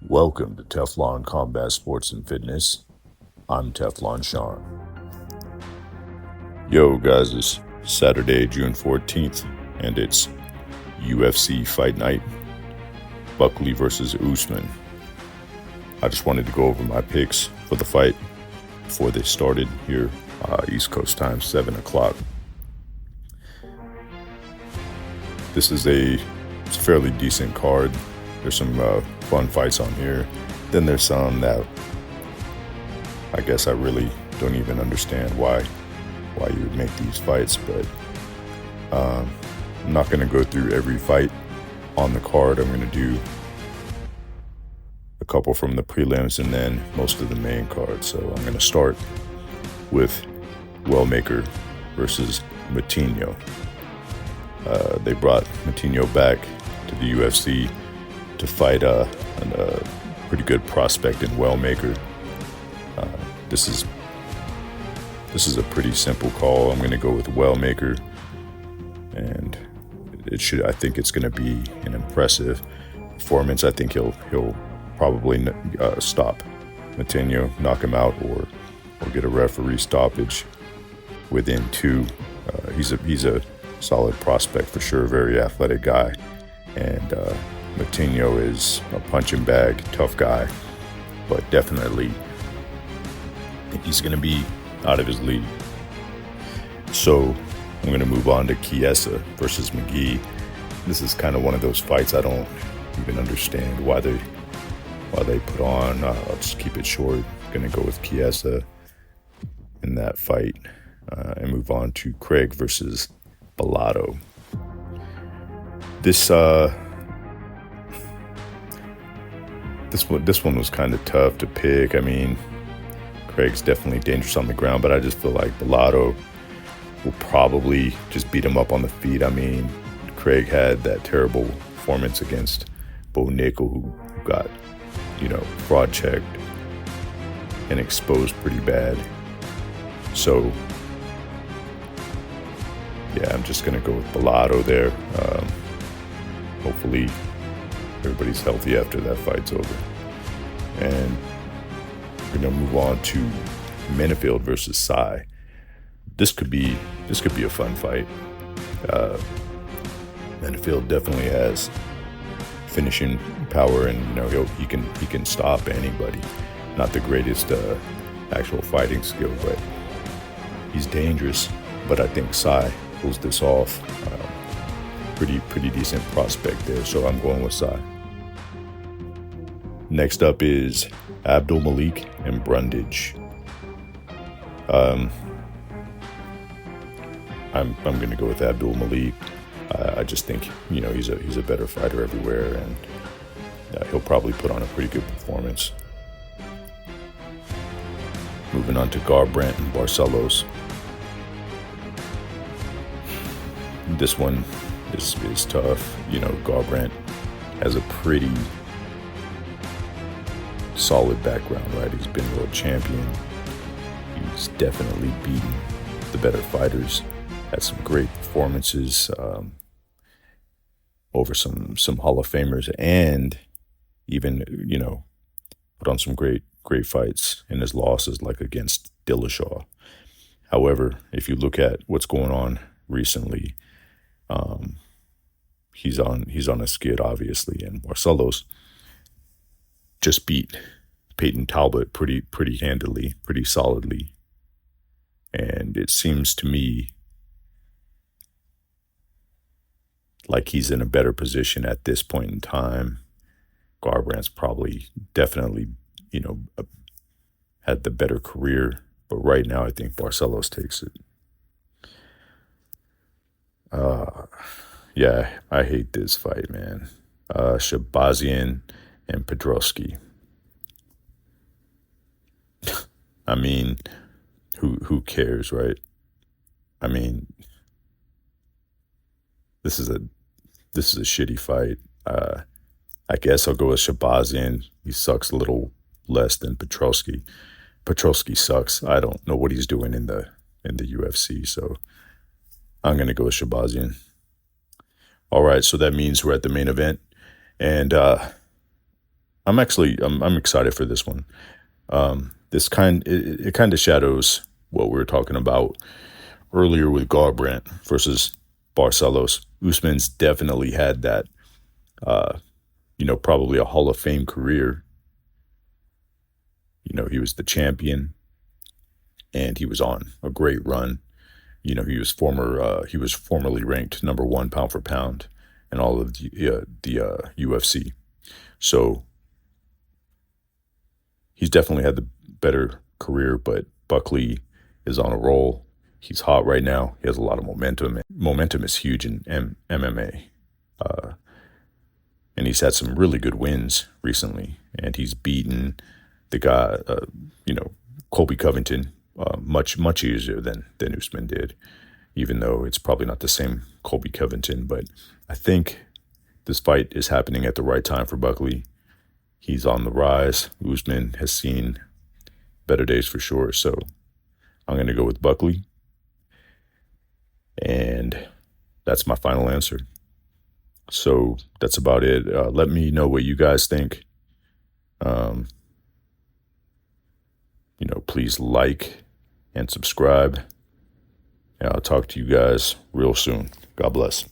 Welcome to Teflon Combat Sports and Fitness. I'm Teflon Sean. Yo, guys, it's Saturday, June 14th, and it's UFC Fight Night. Buckley versus Usman. I just wanted to go over my picks for the fight before they started here, East Coast time, 7 o'clock. This is it's a fairly decent card. There's some fun fights on here. Then there's some that I guess I really don't even understand why you would make these fights, but I'm not going to go through every fight on the card. I'm going to do a couple from the prelims and then most of the main card. So I'm going to start with Wellmaker versus Matinho. They brought Matinho back to the UFC to fight a pretty good prospect in Wellmaker. This is a pretty simple call. I'm going to go with Wellmaker, and I think it's going to be an impressive performance. I think he'll probably stop Matinho, knock him out, or get a referee stoppage within 2. He's a solid prospect for sure, very athletic guy, and Matinho is a punching bag, tough guy, but definitely he's going to be out of his league. So I'm going to move on to Chiesa versus McGee. This is kind of one of those fights I don't even understand why they put on. I'll just keep it short. I'm going to go with Chiesa in that fight and move on to Craig versus Bellato. This one was kind of tough to pick. I mean, Craig's definitely dangerous on the ground, but I just feel like Bellato will probably just beat him up on the feet. I mean, Craig had that terrible performance against Bo Nickel, who got, fraud checked and exposed pretty bad. So, yeah, I'm just going to go with Bellato there. Hopefully everybody's healthy after that fight's over. And we're going to move on to Menifield versus Sai. This could be a fun fight. Menifield definitely has finishing power, and he can stop anybody. Not the greatest actual fighting skill, but he's dangerous. But I think Sai pulls this off. Pretty decent prospect there, so I'm going with Sai. Next up is Abdul Malik and Brundage. I'm going to go with Abdul Malik. I just think he's a better fighter everywhere, and he'll probably put on a pretty good performance. Moving on to Garbrandt and Barcelos. This one is tough. Garbrandt has a pretty solid background, right? He's been world champion. He's definitely beaten the better fighters. Had some great performances over some Hall of Famers, and even put on some great fights in his losses, like against Dillashaw. However, if you look at what's going on recently, he's on a skid, obviously, and Barcelos just beat Peyton Talbot pretty handily, pretty solidly. And it seems to me like he's in a better position at this point in time. Garbrandt's probably definitely, had the better career. But right now I think Barcelos takes it. Yeah, I hate this fight, man. Shabazian and Pedrowski. I mean, who cares, right? I mean, this is a shitty fight. I guess I'll go with Shabazian. He sucks a little less than Pedrowski. Pedrowski sucks. I don't know what he's doing in the UFC, so I'm gonna go with Shabazian. All right, so that means we're at the main event, and I'm excited for this one. It kind of shadows what we were talking about earlier with Garbrandt versus Barcelos. Usman's definitely had that, probably a Hall of Fame career. He was the champion and he was on a great run. He was formerly ranked number one pound for pound in all of the UFC. So he's definitely had the better career, but Buckley is on a roll. He's hot right now. He has a lot of momentum. Momentum is huge in MMA. And he's had some really good wins recently. And he's beaten the guy, Colby Covington, much easier than Usman did, even though it's probably not the same Colby Covington. But I think this fight is happening at the right time for Buckley. He's on the rise. Usman has seen better days for sure. So I'm going to go with Buckley. And that's my final answer. So that's about it. Let me know what you guys think. Please like and subscribe. And I'll talk to you guys real soon. God bless.